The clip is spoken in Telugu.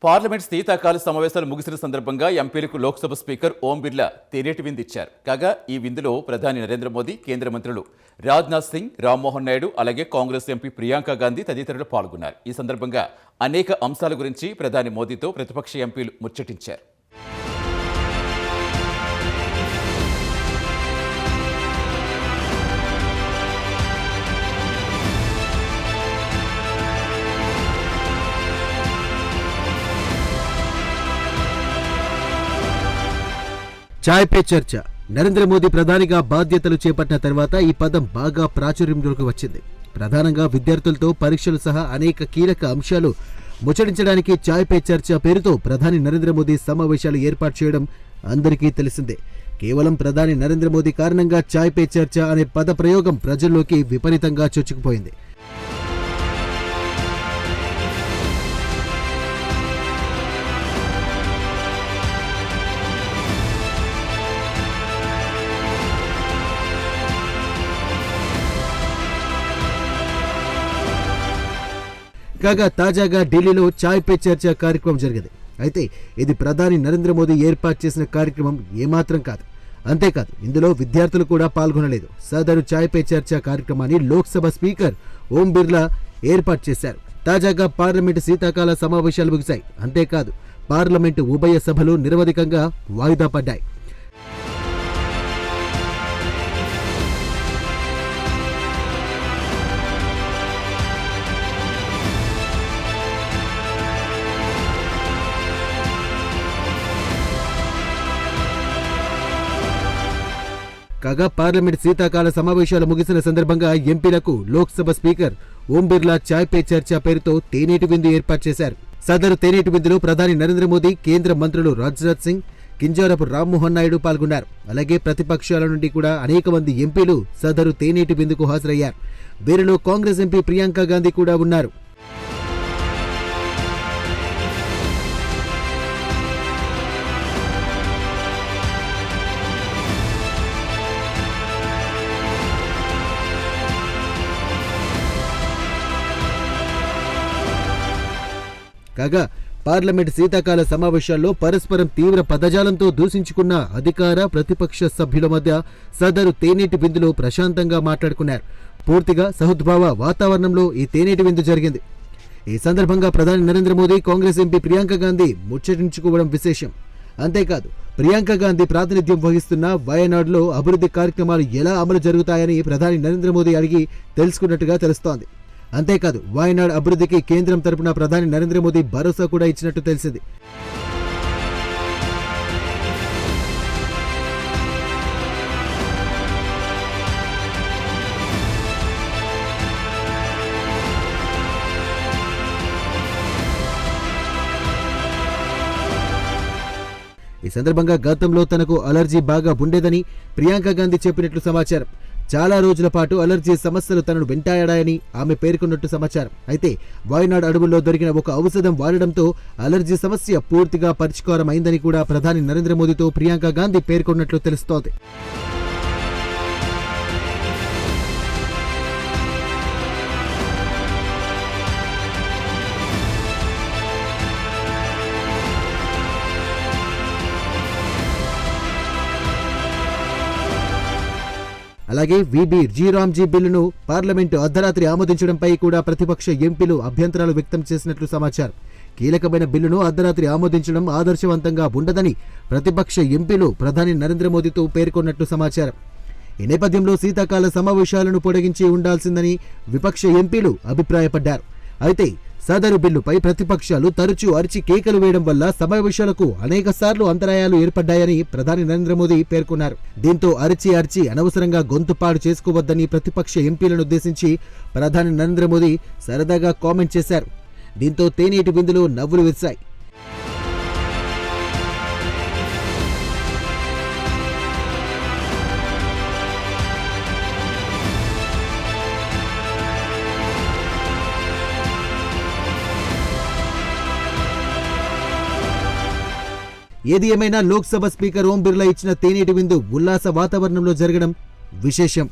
పార్లమెంట్ శీతాకాల సమావేశాలు ముగిసిన సందర్భంగా ఎంపీలకు లోక్సభ స్పీకర్ ఓం బిర్లా తేనేటి విందు ఇచ్చారు. కాగా ఈ విందులో ప్రధాని నరేంద్ర మోదీ, కేంద్ర మంత్రులు రాజ్నాథ్ సింగ్, రామ్మోహన్ నాయుడు, అలాగే కాంగ్రెస్ ఎంపీ ప్రియాంక గాంధీ తదితరులు పాల్గొన్నారు. ఈ సందర్భంగా అనేక అంశాల గురించి ప్రధాని మోదీతో ప్రతిపక్ష ఎంపీలు ముచ్చటించారు. చాయ్ పే చర్చ. నరేంద్ర మోదీ ప్రధానిగా బాధ్యతలు చేపట్టిన తర్వాత ఈ పదం బాగా ప్రాచుర్యంలోకి వచ్చింది. ప్రధానంగా విద్యార్థులతో పరీక్షలు సహా అనేక కీలక అంశాలు ముచ్చటించడానికి చాయ్ పే చర్చ పేరుతో ప్రధాని నరేంద్ర మోదీ సమావేశాలు ఏర్పాటు చేయడం అందరికీ తెలిసిందే. కేవలం ప్రధాని నరేంద్ర మోదీ కారణంగా చాయ్ పే చర్చ అనే పద ప్రయోగం ప్రజల్లోకి విపరీతంగా చొచ్చుకుపోయింది. కాగా తాజాగా ఢిల్లీలో చాయ్ పే చర్చ కార్యక్రమం జరిగింది. అయితే ఇది ప్రధాని నరేంద్ర మోదీ ఏర్పాటు చేసిన కార్యక్రమం ఏమాత్రం కాదు. అంతేకాదు, ఇందులో విద్యార్థులు కూడా పాల్గొనలేదు. సదరు చాయ్ పే చర్చ కార్యక్రమాన్ని లోక్సభ స్పీకర్ ఓం బిర్లా ఏర్పాటు చేశారు. తాజాగా పార్లమెంటు శీతాకాల సమావేశాలు ముగిశాయి. అంతేకాదు, పార్లమెంటు ఉభయ సభలు నిరవధికంగా వాయిదా పడ్డాయి. కాగా పార్లమెంట్ శీతాకాల సమావేశాలు ముగిసిన సందర్భంగా ఎంపీలకు లోక్సభ స్పీకర్ ఓం బిర్లా చాయ్ పే చర్చ పేరుతో తేనేటి విందు ఏర్పాటు చేశారు. సదరు తేనేటి విందులో ప్రధాని నరేంద్ర మోదీ, కేంద్ర మంత్రులు రాజ్నాథ్ సింగ్, కింజారపు రామ్మోహన్ నాయుడు పాల్గొన్నారు. అలాగే ప్రతిపక్షాల నుండి కూడా అనేక మంది ఎంపీలు సదరు తేనేటి విందుకు హాజరయ్యారు. వీరిలో కాంగ్రెస్ ఎంపీ ప్రియాంక గాంధీ కూడా ఉన్నారు. కాగా పార్లమెంట్ శీతాకాల సమావేశాల్లో పరస్పరం తీవ్ర పదజాలంతో దూషించుకున్న అధికార, ప్రతిపక్ష సభ్యుల మధ్య సదరు తేనేటి విందులో ప్రశాంతంగా మాట్లాడుకున్నారు. పూర్తిగా సహృద్భావ వాతావరణంలో ఈ తేనేటి విందు జరిగింది. ఈ సందర్భంగా ప్రధాని నరేంద్ర మోదీ, కాంగ్రెస్ ఎంపీ ప్రియాంక గాంధీ ముచ్చటించుకోవడం విశేషం. అంతేకాదు, ప్రియాంక గాంధీ ప్రాతినిధ్యం వహిస్తున్న వయనాడులో అభివృద్ధి కార్యక్రమాలు ఎలా అమలు జరుగుతాయని ప్రధాని నరేంద్ర మోదీ అడిగి తెలుసుకున్నట్టుగా తెలుస్తోంది. అంతేకాదు, వయనాడ్ అభివృద్ధికి కేంద్రం తరపున ప్రధాని నరేంద్ర మోదీ భరోసా కూడా ఇచ్చినట్టు తెలిసింది. ఈ సందర్భంగా గతంలో తనకు అలర్జీ బాగా ఉండేదని ప్రియాంక గాంధీ చెప్పినట్లు సమాచారం. చాలా రోజుల పాటు అలర్జీ సమస్యలు తనను వెంటాడాయని ఆమె పేర్కొన్నట్టు సమాచారం. అయితే వయనాడ్ అడవుల్లో దొరికిన ఒక ఔషధం వాడడంతో అలర్జీ సమస్య పూర్తిగా పరిష్కారం అయిందని కూడా ప్రధాని నరేంద్ర మోదీతో ప్రియాంక గాంధీ పేర్కొన్నట్లు తెలుస్తోంది. అలాగే జీ రామ్జీ బిల్లును పార్లమెంటు అర్ధరాత్రి ఆమోదించడంపై కూడా ప్రతిపక్ష ఎంపీలు అభ్యంతరాలు వ్యక్తం చేసినట్లు సమాచారం. కీలకమైన బిల్లును అర్ధరాత్రి ఆమోదించడం ఆదర్శవంతంగా ఉండదని ప్రతిపక్ష ఎంపీలు ప్రధాని నరేంద్ర మోదీతో పేర్కొన్నట్లు సమాచారం. ఈ నేపథ్యంలో శీతాకాల సమావేశాలను పొడిగించి ఉండాల్సిందని విపక్ష ఎంపీలు అభిప్రాయపడ్డారు. అయితే సదరు బిల్లుపై ప్రతిపక్షాలు తరచూ అరిచి కేకలు వేయడం వల్ల సమావేశాలకు అనేకసార్లు అంతరాయాలు ఏర్పడ్డాయని ప్రధాని నరేంద్ర మోదీ పేర్కొన్నారు. దీంతో అరిచి అనవసరంగా గొంతుపాడు చేసుకోవద్దని ప్రతిపక్ష ఎంపీలను ఉద్దేశించి ప్రధాని నరేంద్ర మోదీ సరదాగా కామెంట్ చేశారు. దీంతో తేనేటి విందులో నవ్వులు విరిశాయి. ఏది ఏమైనా లోక్సభ స్పీకర్ ఓం బిర్లా ఇచ్చిన తేనేటి విందు ఉల్లాస వాతావరణంలో జరగడం విశేషం.